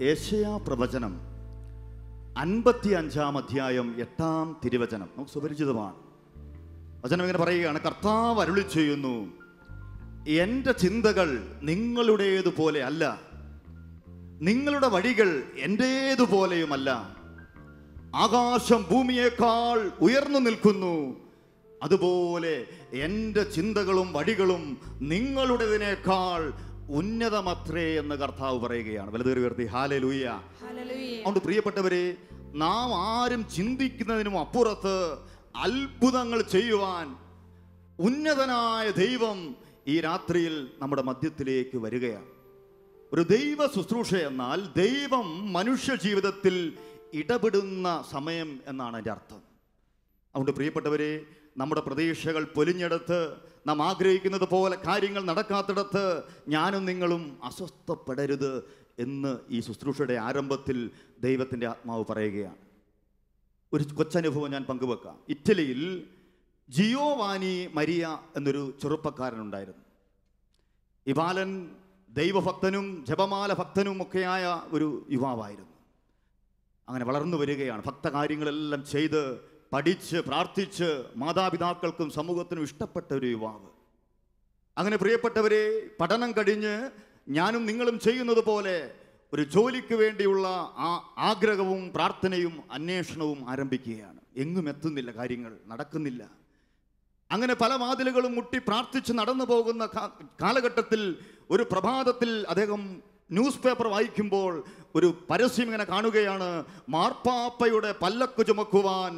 യെശയ്യാ പ്രവചനം 55-ാം അധ്യായം 8-ാം തിരുവചനം നമുക്ക് സുപരിചിതമാണ്. വചനം ഇങ്ങനെ പറയുകയാണ്, കർത്താവ് അരുളി ചെയ്യുന്നു, എൻ്റെ ചിന്തകൾ നിങ്ങളുടേതുപോലെ അല്ല, നിങ്ങളുടെ വഴികൾ എൻ്റേതുപോലെയുമല്ല. ആകാശം ഭൂമിയേക്കാൾ ഉയർന്നു നിൽക്കുന്നു, അതുപോലെ എൻ്റെ ചിന്തകളും വഴികളും നിങ്ങളുടേതിനേക്കാൾ ഉന്നതമത്രേ എന്ന് കർത്താവ് പറയുകയാണ്. വലതുകൈ ഉയർത്തി ഹല്ലേലൂയ. അതുകൊണ്ട് പ്രിയപ്പെട്ടവരെ, നാം ആരും ചിന്തിക്കുന്നതിനും അപ്പുറത്ത് അത്ഭുതങ്ങൾ ചെയ്യുവാൻ ഉന്നതനായ ദൈവം ഈ രാത്രിയിൽ നമ്മുടെ മധ്യത്തിലേക്ക് വരികയാണ്. ഒരു ദൈവ ശുശ്രൂഷ എന്നാൽ ദൈവം മനുഷ്യ ജീവിതത്തിൽ ഇടപെടുന്ന സമയം എന്നാണ് എൻ്റെ അർത്ഥം. അതുകൊണ്ട് പ്രിയപ്പെട്ടവരെ, നമ്മുടെ പ്രതീക്ഷകൾ പൊലിഞ്ഞെടുത്ത് നാം ആഗ്രഹിക്കുന്നത് പോലെ കാര്യങ്ങൾ നടക്കാത്തിടത്ത് ഞാനും നിങ്ങളും അസ്വസ്ഥപ്പെടരുത് എന്ന് ഈ ശുശ്രൂഷയുടെ ആരംഭത്തിൽ ദൈവത്തിൻ്റെ ആത്മാവ് പറയുകയാണ്. ഒരു കൊച്ചനുഭവം ഞാൻ പങ്കുവെക്കാം. ഇറ്റലിയിൽ ജിയോവാനി മരിയ എന്നൊരു ചെറുപ്പക്കാരനുണ്ടായിരുന്നു. ഈ ബാലൻ ദൈവഭക്തനും ജപമാല ഭക്തനും ഒക്കെയായ ഒരു യുവാവായിരുന്നു. അങ്ങനെ വളർന്നു വരികയാണ്. ഭക്തകാര്യങ്ങളെല്ലാം ചെയ്ത് പഠിച്ച് പ്രാർത്ഥിച്ച് മാതാപിതാക്കൾക്കും സമൂഹത്തിനും ഇഷ്ടപ്പെട്ട ഒരു യുവാവ്. അങ്ങനെ പ്രിയപ്പെട്ടവരെ, പഠനം കഴിഞ്ഞ് ഞാനും നിങ്ങളും ചെയ്യുന്നത് പോലെ ഒരു ജോലിക്ക് വേണ്ടിയുള്ള ആഗ്രഹവും പ്രാർത്ഥനയും അന്വേഷണവും ആരംഭിക്കുകയാണ്. എങ്ങും എത്തുന്നില്ല, കാര്യങ്ങൾ നടക്കുന്നില്ല. അങ്ങനെ പല വാതിലുകളും മുട്ടി പ്രാർത്ഥിച്ച് നടന്നു പോകുന്ന കാലഘട്ടത്തിൽ ഒരു പ്രഭാതത്തിൽ അദ്ദേഹം ന്യൂസ് പേപ്പർ വായിക്കുമ്പോൾ ഒരു പരസ്യം ഇങ്ങനെ കാണുകയാണ്, മാർപ്പാപ്പയുടെ പല്ലക്ക് ചുമക്കുവാൻ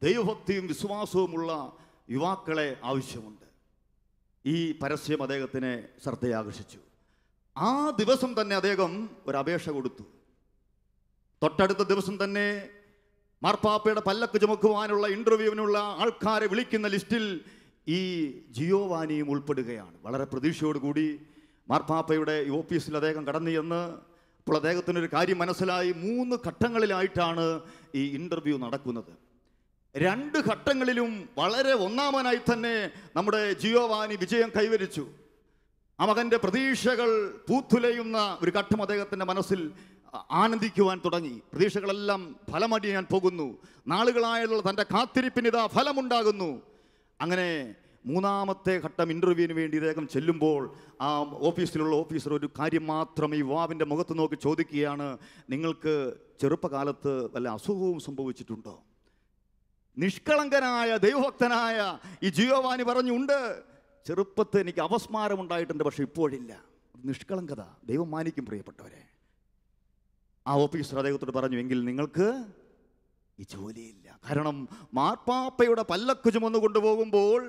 ദൈവഭക്തിയും വിശ്വാസവുമുള്ള യുവാക്കളെ ആവശ്യമുണ്ട്. ഈ പരസ്യം അദ്ദേഹത്തിനെ ശ്രദ്ധയാകർഷിച്ചു. ആ ദിവസം തന്നെ അദ്ദേഹം ഒരു അപേക്ഷ കൊടുത്തു. തൊട്ടടുത്ത ദിവസം തന്നെ മാർപ്പാപ്പയുടെ പല്ലക്ക് ചുമക്കുവാനുള്ള ഇൻ്റർവ്യൂവിനുള്ള ആൾക്കാരെ വിളിക്കുന്ന ലിസ്റ്റിൽ ഈ ജിയോവാനിയും ഉൾപ്പെടുകയാണ്. വളരെ പ്രതീക്ഷയോടുകൂടി മാർപ്പാപ്പയുടെ ഓഫീസിൽ അദ്ദേഹം കടന്നു ചെന്ന് അപ്പോൾ അദ്ദേഹത്തിനൊരു കാര്യം മനസ്സിലായി. 3 ഘട്ടങ്ങളിലായിട്ടാണ് ഈ ഇൻ്റർവ്യൂ നടക്കുന്നത്. 2 ഘട്ടങ്ങളിലും വളരെ ഒന്നാമനായി തന്നെ നമ്മുടെ ജിയോവാനി വിജയം കൈവരിച്ചു. ആ മകൻ്റെ പ്രതീക്ഷകൾ പൂത്തുലയുന്ന ഒരു ഘട്ടം അദ്ദേഹത്തിൻ്റെ മനസ്സിൽ ആനന്ദിക്കുവാൻ തുടങ്ങി. പ്രതീക്ഷകളെല്ലാം ഫലമടിയാൻ പോകുന്നു. നാളുകളായുള്ള തൻ്റെ കാത്തിരിപ്പിന് ഇതാ ഫലമുണ്ടാകുന്നു. അങ്ങനെ 3ാമത്തെ ഘട്ടം ഇൻ്റർവ്യൂവിന് വേണ്ടി ഇദ്ദേഹം ചെല്ലുമ്പോൾ ആ ഓഫീസിലുള്ള ഓഫീസർ ഒരു കാര്യം മാത്രം ഈ യുവാവിൻ്റെ മുഖത്ത് നോക്കി ചോദിക്കുകയാണ്, നിങ്ങൾക്ക് ചെറുപ്പകാലത്ത് വല്ല അസുഖവും സംഭവിച്ചിട്ടുണ്ടോ? നിഷ്കളങ്കനായ ദൈവഭക്തനായ ഈ ജിയോവാനി പറഞ്ഞു, ഉണ്ട്, ചെറുപ്പത്തിൽ എനിക്ക് അപസ്മാരമുണ്ടായിട്ടുണ്ട്, പക്ഷെ ഇപ്പോഴില്ല. നിഷ്കളങ്കത ദൈവം മാനിക്കും പ്രിയപ്പെട്ടവരെ. ആ ഓഫീസർ അദ്ദേഹത്തോട് പറഞ്ഞു, എങ്കിൽ നിങ്ങൾക്ക് ഈ ജോലിയില്ല. കാരണം മാർപ്പാപ്പയുടെ പല്ലക്ക് ചുമന്നു കൊണ്ടുപോകുമ്പോൾ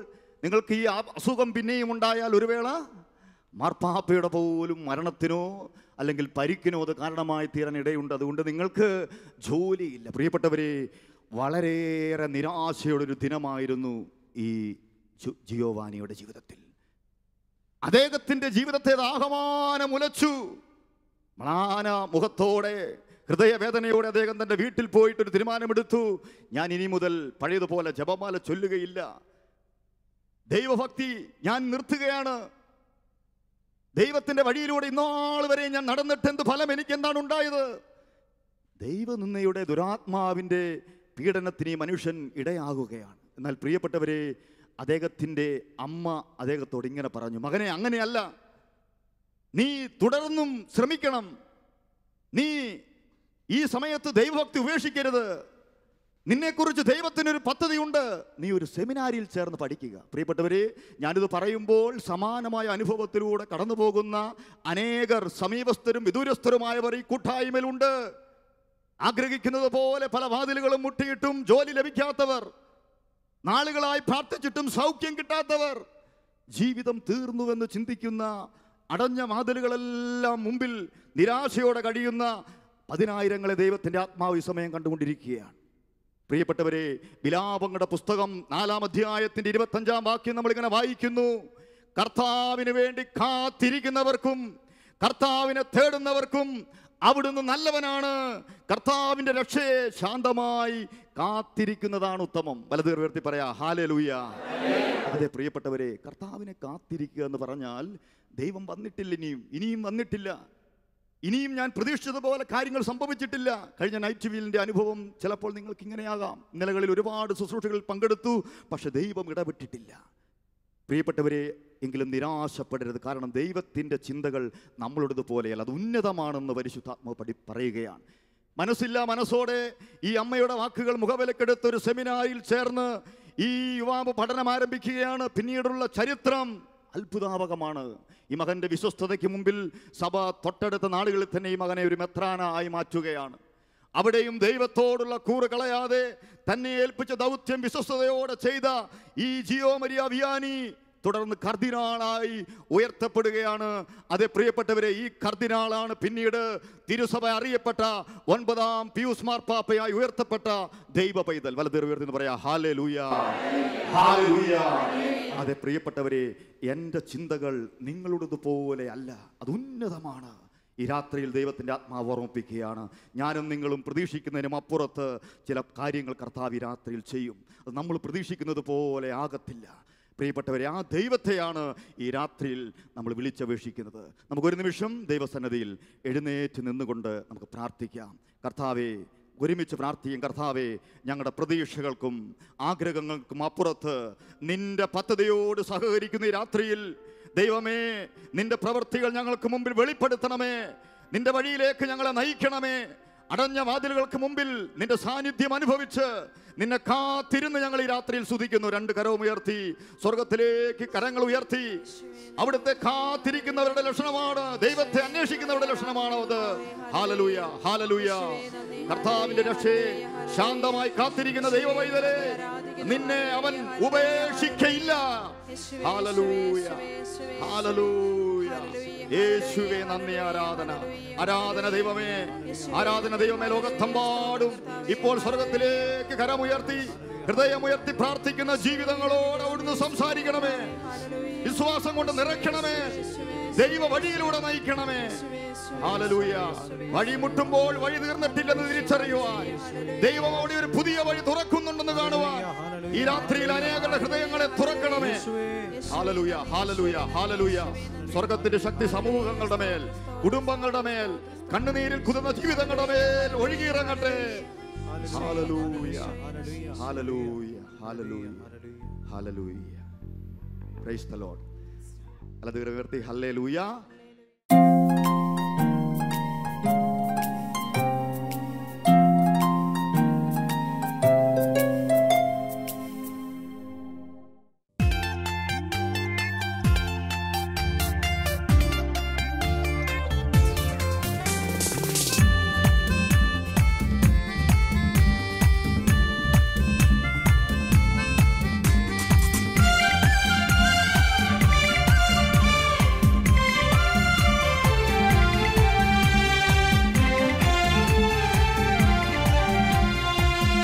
നിങ്ങൾക്ക് ഈ അസുഖം പിന്നെയും ഉണ്ടായാൽ ഒരു വേള മാർപ്പാപ്പയുടെ പോലും മരണത്തിനോ അല്ലെങ്കിൽ പരിക്കിനോ അത് കാരണമായി തീരാൻ ഇടയുണ്ട്. അതുകൊണ്ട് നിങ്ങൾക്ക് ജോലിയില്ല. പ്രിയപ്പെട്ടവരെ, വളരെയേറെ നിരാശയുടെയൊരു ദിനമായിരുന്നു ഈ ജിയോവാനിയുടെ ജീവിതത്തിൽ. അദ്ദേഹത്തിൻ്റെ ജീവിതത്തെ ആകമാനം ഉലച്ചു. മ്ലാന മുഖത്തോടെ ഹൃദയവേദനയോടെ അദ്ദേഹം തൻ്റെ വീട്ടിൽ പോയിട്ടൊരു തീരുമാനമെടുത്തു, ഞാൻ ഇനി മുതൽ പഴയതുപോലെ ജപമാല ചൊല്ലുകയില്ല, ദൈവഭക്തി ഞാൻ നിർത്തുകയാണ്. ദൈവത്തിൻ്റെ വഴിയിലൂടെ ഇന്നാൾ വരെ ഞാൻ നടന്നിട്ട് എന്ത് ഫലം, എനിക്ക് എന്താണ് ഉണ്ടായത്? ദൈവനിന്ദയുടെ ദുരാത്മാവിൻ്റെ പീഡനത്തിന് ഈ മനുഷ്യൻ ഇടയാകുകയാണ്. എന്നാൽ പ്രിയപ്പെട്ടവരെ, അദ്ദേഹത്തിൻ്റെ അമ്മ അദ്ദേഹത്തോട് ഇങ്ങനെ പറഞ്ഞു, മകനെ, അങ്ങനെയല്ല, നീ തുടർന്നും ശ്രമിക്കണം, നീ ഈ സമയത്ത് ദൈവഭക്തി ഉപേക്ഷിക്കരുത്, നിന്നെക്കുറിച്ച് ദൈവത്തിനൊരു പദ്ധതിയുണ്ട്, നീ ഒരു സെമിനാരിയിൽ ചേർന്ന് പഠിക്കുക. പ്രിയപ്പെട്ടവരെ, ഞാനിത് പറയുമ്പോൾ സമാനമായ അനുഭവത്തിലൂടെ കടന്നു പോകുന്ന അനേകർ സമീപസ്ഥരും വിദൂരസ്ഥരുമായവർ ഈ കൂട്ടായ്മയിലുണ്ട്. ആഗ്രഹിക്കുന്നത് പോലെ പല വാതിലുകളും മുട്ടിയിട്ടും ജോലി ലഭിക്കാത്തവർ, നാളുകളായി പ്രാർത്ഥിച്ചിട്ടും സൗഖ്യം കിട്ടാത്തവർ, ജീവിതം തീർന്നുവെന്ന് ചിന്തിക്കുന്ന, അടഞ്ഞ വാതിലുകളെല്ലാം മുമ്പിൽ നിരാശയോടെ കഴിയുന്ന പതിനായിരങ്ങളെ ദൈവത്തിൻ്റെ ആത്മാവ് ഈ സമയം കണ്ടുകൊണ്ടിരിക്കുകയാണ്. പ്രിയപ്പെട്ടവരെ, വിലാപങ്ങളുടെ പുസ്തകം 4-ാം അധ്യായത്തിൻ്റെ 25-ാം വാക്യം നമ്മളിങ്ങനെ വായിക്കുന്നു, കർത്താവിന് വേണ്ടി കാത്തിരിക്കുന്നവർക്കും കർത്താവിനെ തേടുന്നവർക്കും അവിടുന്ന് നല്ലവനാണ്, കർത്താവിൻ്റെ രക്ഷയെ ശാന്തമായി കാത്തിരിക്കുന്നതാണ് ഉത്തമം. വലത് ഉയർത്തി പറയാ ഹല്ലേലൂയ. അതെ പ്രിയപ്പെട്ടവരെ, കർത്താവിനെ കാത്തിരിക്കുക എന്ന് പറഞ്ഞാൽ ദൈവം വന്നിട്ടില്ല, ഇനിയും വന്നിട്ടില്ല. ഇനിയും ഞാൻ പ്രതീക്ഷിച്ചതുപോലെ കാര്യങ്ങൾ സംഭവിച്ചിട്ടില്ല. കഴിഞ്ഞ നൈറ്റ് വീലിൻ്റെ അനുഭവം ചിലപ്പോൾ നിങ്ങൾക്ക് ഇങ്ങനെയാകാം. ഇന്നലകളിൽ ഒരുപാട് ശുശ്രൂഷകളിൽ പങ്കെടുത്തു, പക്ഷെ ദൈവം ഇടപെട്ടിട്ടില്ല. പ്രിയപ്പെട്ടവരെ, എങ്കിലും നിരാശപ്പെടരുത്. കാരണം ദൈവത്തിൻ്റെ ചിന്തകൾ നമ്മളുടേതുപോലെയല്ല, അത് ഉന്നതമാണെന്ന് പരിശുദ്ധാത്മാവ് പറയുകയാണ്. മനസ്സില്ല മനസ്സോടെ ഈ അമ്മയുടെ വാക്കുകൾ മുഖവിലക്കെടുത്ത് ഒരു സെമിനാറിൽ ചേർന്ന് ഈ യുവാവ് പഠനം ആരംഭിക്കുകയാണ്. പിന്നീടുള്ള ചരിത്രം അത്ഭുതാവകമാണ്. ഈ മകൻ്റെ വിശ്വസ്തതയ്ക്ക് മുമ്പിൽ സഭ തൊട്ടടുത്ത നാളുകളിൽ തന്നെ ഈ മകനെ ഒരു മെത്രാന ആയി മാറ്റുകയാണ്. അവിടെയും ദൈവത്തോടുള്ള കൂറ് കളയാതെ തന്നെ ഏൽപ്പിച്ച ദൗത്യം വിശ്വസ്തയോടെ ചെയ്ത ഈ ജിയോ മരിയ വിയാനി തുടർന്ന് കർദിനാളായി ഉയർത്തപ്പെടുകയാണ്. അതേ പ്രിയപ്പെട്ടവരെ, ഈ കർദിനാളാണ് പിന്നീട് തിരുസഭ അറിയപ്പെട്ട 9ാം പിയൂസ് മാർപ്പാപ്പയായി ഉയർത്തപ്പെട്ട ദൈവ പൈതൽ. വലതുകൈ ഉയർത്തി പറയാ ഹല്ലേലൂയ, ഹല്ലേലൂയ. അതേ പ്രിയപ്പെട്ടവരെ, എൻ്റെ ചിന്തകൾ നിങ്ങളുടേതുപോലെ അല്ല, അത് ഉന്നതമാണ്. ഈ രാത്രിയിൽ ദൈവത്തിൻ്റെ ആത്മാവ് ഓർമ്മിപ്പിക്കുകയാണ്, ഞാനും നിങ്ങളും പ്രതീക്ഷിക്കുന്നതിനും അപ്പുറത്ത് ചില കാര്യങ്ങൾ കർത്താവ് ഈ രാത്രിയിൽ ചെയ്യും. അത് നമ്മൾ പ്രതീക്ഷിക്കുന്നത് പോലെ ആകത്തില്ല. പ്രിയപ്പെട്ടവരെ, ആ ദൈവത്തെയാണ് ഈ രാത്രിയിൽ നമ്മൾ വിളിച്ചപേക്ഷിക്കുന്നത്. നമുക്കൊരു നിമിഷം ദൈവസന്നിധിയിൽ എഴുന്നേറ്റ് നിന്നുകൊണ്ട് നമുക്ക് പ്രാർത്ഥിക്കാം. കർത്താവേ, ഒരുമിച്ച് പ്രാർത്ഥിക്കും. കർത്താവേ, ഞങ്ങളുടെ പ്രതീക്ഷകൾക്കും ആഗ്രഹങ്ങൾക്കും അപ്പുറത്ത് നിന്റെ പദ്ധതിയോട് സഹകരിക്കുന്ന ഈ രാത്രിയിൽ ദൈവമേ, നിന്റെ പ്രവൃത്തികൾ ഞങ്ങൾക്ക് മുമ്പിൽ വെളിപ്പെടുത്തണമേ. നിന്റെ വഴിയിലേക്ക് ഞങ്ങളെ നയിക്കണമേ. അടഞ്ഞ വാതിലുകൾക്ക് മുമ്പിൽ നിന്റെ സാന്നിധ്യം അനുഭവിച്ച് നിന്നെ കാത്തിരുന്ന് ഞങ്ങൾ ഈ രാത്രിയിൽ സ്തുതിക്കുന്നു. 2 കരവും ഉയർത്തി സ്വർഗത്തിലേക്ക് കരങ്ങൾ ഉയർത്തി. അവിടുത്തെ കാത്തിരിക്കുന്നവരുടെ ലക്ഷണമാണ്, ദൈവത്തെ അന്വേഷിക്കുന്നവരുടെ ലക്ഷണമാണ് അത്. Hallelujah, hallelujah. കർത്താവിന്റെ രക്ഷയെ ശാന്തമായി കാത്തിരിക്കുന്ന ദൈവവൈതലേ, നിന്നെ അവൻ ഉപേക്ഷിക്കയില്ല. Hallelujah, hallelujah. യേശുവേ നന്ദി. ആരാധന, ആരാധന ദൈവമേ, ആരാധന ദൈവമേ. ലോകത്തെമ്പാടും ഇപ്പോൾ സ്വർഗത്തിലേക്ക് കരമുയർത്തി ഹൃദയമുയർത്തി പ്രാർത്ഥിക്കുന്ന ജീവിതങ്ങളോട് അവിടുന്ന് സംസാരിക്കണമേ. വിശ്വാസം കൊണ്ട് നിറയ്ക്കണമേ. ദൈവ വഴിയിലൂടെ നയിക്കണമേ. ഹല്ലേലൂയ. വഴി മുട്ടുമ്പോൾ വഴി തീർന്നിട്ടില്ലെന്ന് തിരിച്ചറിയുവാൻ, ദൈവം അവിടെ ഒരു പുതിയ വഴി തുറക്കുന്നുണ്ടെന്ന് കാണുവാൻ ഈ രാത്രിയിൽ അനേകരുടെ ഹൃദയങ്ങളെ തുറക്കണമേ. Hallelujah, hallelujah, hallelujah. സ്വർഗത്തിന്റെ ശക്തി സമൂഹങ്ങളുടെ മേൽ, കുടുംബങ്ങളുടെ മേൽ, കണ്ണുനീരിൽ കുതിർന്ന ജീവിതങ്ങളുടെ മേൽ ഒഴുകിയിറങ്ങട്ടെ. Hallelujah, hallelujah, hallelujah, hallelujah. Praise the Lord. വലതുകൈ ഉയർത്തി ഹല്ലേലൂയ.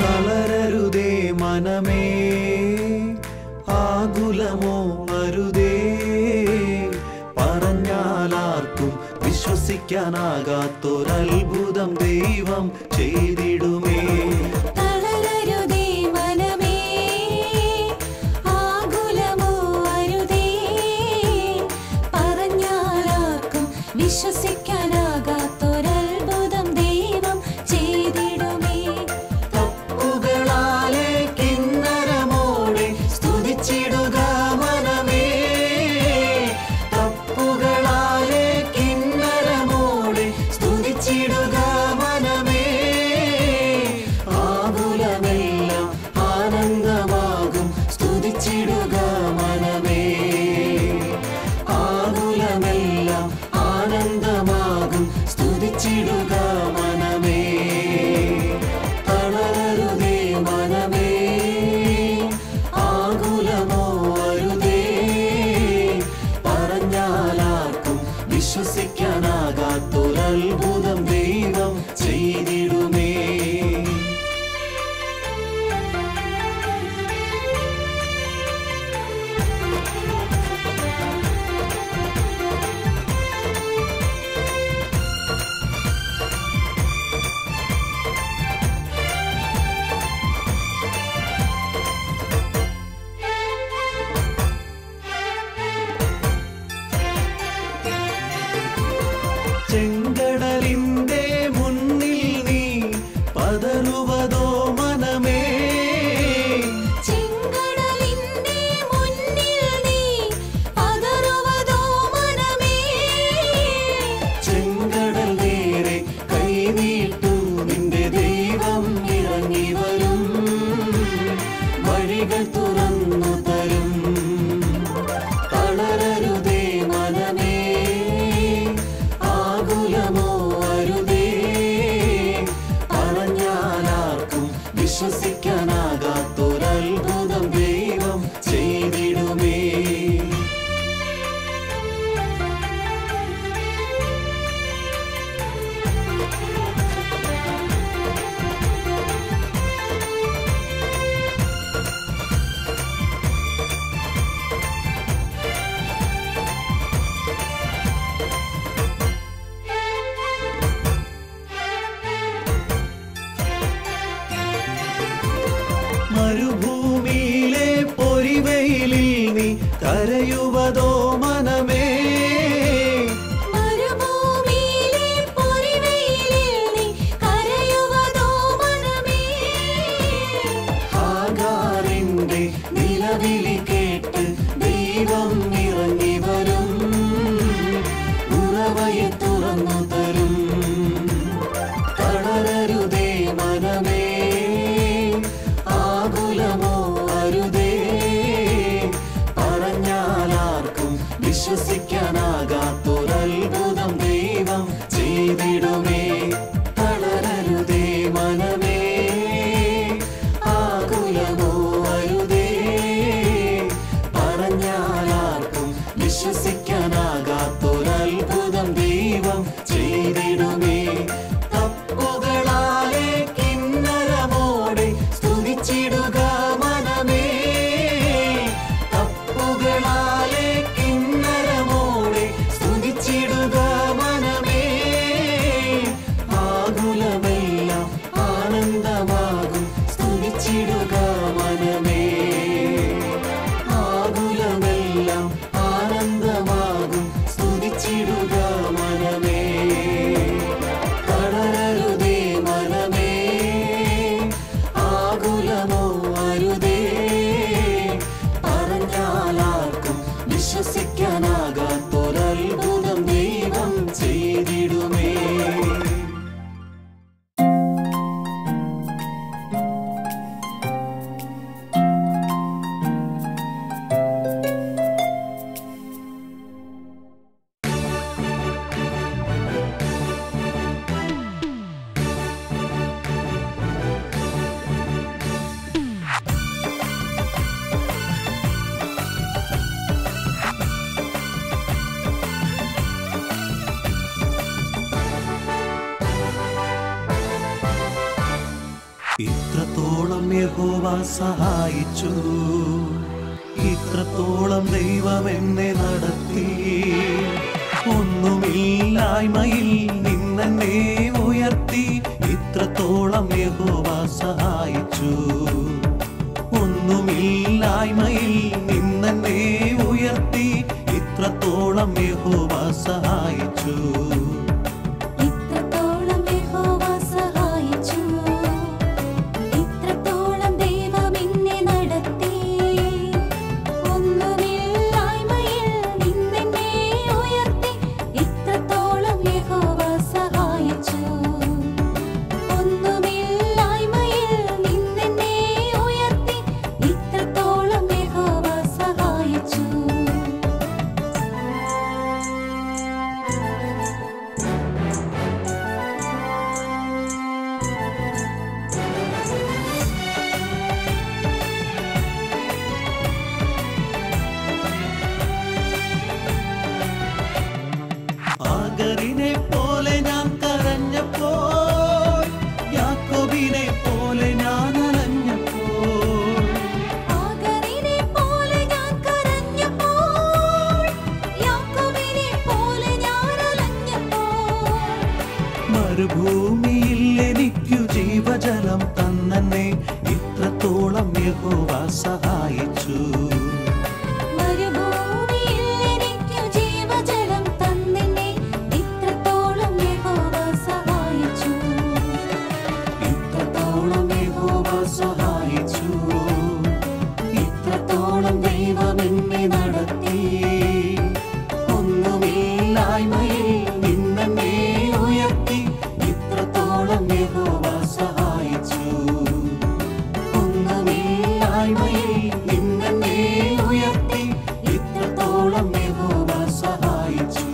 തളരരുതേ മനമേ, ആകുലമോ അരുതേ. പറഞ്ഞാലാർക്കും വിശ്വസിക്കാനാകാത്തൊരത്ഭുതം ദൈവം ചെയ്തിടുമേ. തളരരുതേ മനമേ, ആകുലമോ അരുതേ. പറഞ്ഞാലാർക്കും വിശ്വസിക്കാനാകാത്തൊരത്ഭുതം ദൈവം ചെയ്തിടുമേ. വിശ്വസിക്കാനാകാത്തൊരത്ഭുതം ദൈവം ചെയ്തിടുമേ. ചെങ്കടൽ യഹോവ സഹായിച്ചു. ഇത്രത്തോളം ദൈവം എന്നെ നടത്തി. ഒന്നുമില്ലായ്മയിൽ നിന്നെ ഉയർത്തി. ഇത്രത്തോളം യഹോവ സഹായിച്ചു. ഒന്നുമില്ലായ്മയിൽ നിന്നെ ഉയർത്തി. ഇത്രത്തോളം യഹോവ സഹായിച്ചു. ഇത്രത്തോളം യഹോവ സഹായിച്ചു. ഇത്രത്തോളം ദൈവം എന്നെ നടത്തി. ഒന്നുമില്ലായ്മയിൽ നിന്നെ ഉയർത്തി. ഇത്രത്തോളം യഹോവ സഹായിച്ചു. ഒന്നുമില്ലായ്മയിൽ നിന്നെ ഉയർത്തി. ഇത്രത്തോളം യഹോവ സഹായിച്ചു. ആഗറിനെ പോലെ ഞാൻ കരഞ്ഞപ്പോൾ, യാക്കോബിനെ പോലെ ഞാൻ അലഞ്ഞപ്പോൾ, ആഗറിനെ പോലെ ഞാൻ കരഞ്ഞപ്പോൾ, യാക്കോബിനെ പോലെ ഞാൻ അലഞ്ഞപ്പോൾ, മരുഭൂമിയിൽ എനിക്കു ജീവജലം തന്നെ. ഇത്രത്തോളം യഹോവ സഹായിച്ചു. മരുഭൂമിയിൽ എനിക്കു ജീവജലം തന്നെന്നെ. ഇത്രത്തോളം യഹോവ സഹായിച്ചു. ഇത്രത്തോളം യഹോവ സഹായിച്ചു. ഇത്രത്തോളം ദൈവം എന്നെ നടത്തി. ഒന്നുമില്ലായ്മയിൽ നിന്നെ ഉയർത്തി. ഇത്രത്തോളം യഹോവ സഹായിച്ചു. ഒന്നുമില്ലായ്മയിൽ നിന്നെ ഉയർത്തി. ഇത്രത്തോളം യഹോവ സഹായിച്ചു.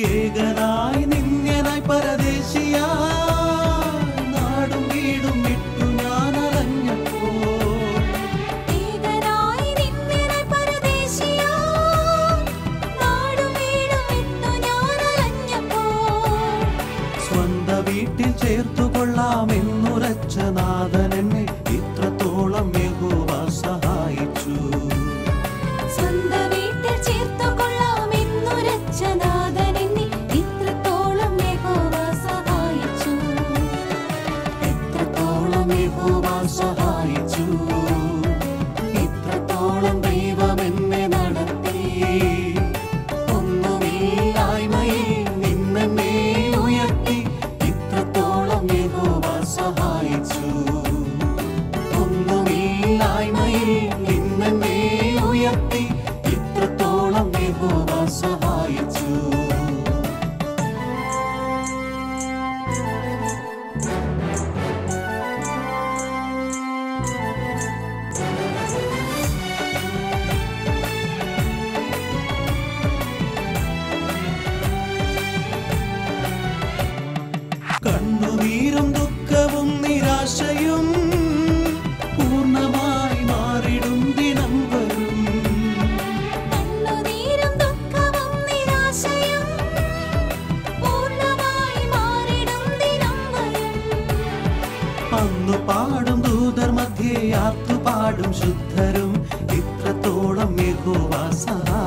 ഏകനായി നിന്യനായി പരദേശിയായി നാടും വീടും വിട്ടു ഞാൻ അലഞ്ഞപ്പോൾ, ഏകനായി നിന്നെ പരദേശിയായി നാടും വീടും വിട്ടു ഞാൻ അലഞ്ഞപ്പോൾ, സ്വന്ത വീട്ടിൽ ചേർത്തുകൊള്ളാമെന്നുരച്ച നാഥൻ എന്നെ. ഇത്രത്തോളം യഹോവ സഹായിച്ചു. സ്വന്തം വീട്ടിൽ ചേർത്തുകൊള്ളാമെന്നുരച്ച നാഥനെന്നെ. ഇത്രത്തോളം യഹോവ സഹായിച്ചു. ഇത്രത്തോളം യഹോവ സഹായിച്ചു. ഇത്രത്തോളം ദൈവം എന്നെ നടത്തി. ഒന്നുമില്ലായ്മയിൽ നിന്നെ ഉയർത്തി. ഇത്രത്തോളം യഹോവ സഹായിച്ചു. ഒന്നുമില്ലായ്മയിൽ നിന്നെ ഉയർത്തി. ഇത്രത്തോളം യഹോവ സഹായിച്ചു. കണ്ണുനീരും ദുഃഖവും നിരാശയും പൂർണ്ണമായി മാറിടും ദിനം വരും. കണ്ണുനീരും ദുഃഖവും നിരാശയും പൂർണ്ണമായി മാറിടും ദിനം വരും. അന്നു പാടും ദൂതർ മധ്യേ ആർത്തു പാടും ശുദ്ധരും. ഇത്രത്തോളം യഹോവ സഹായിച്ചു.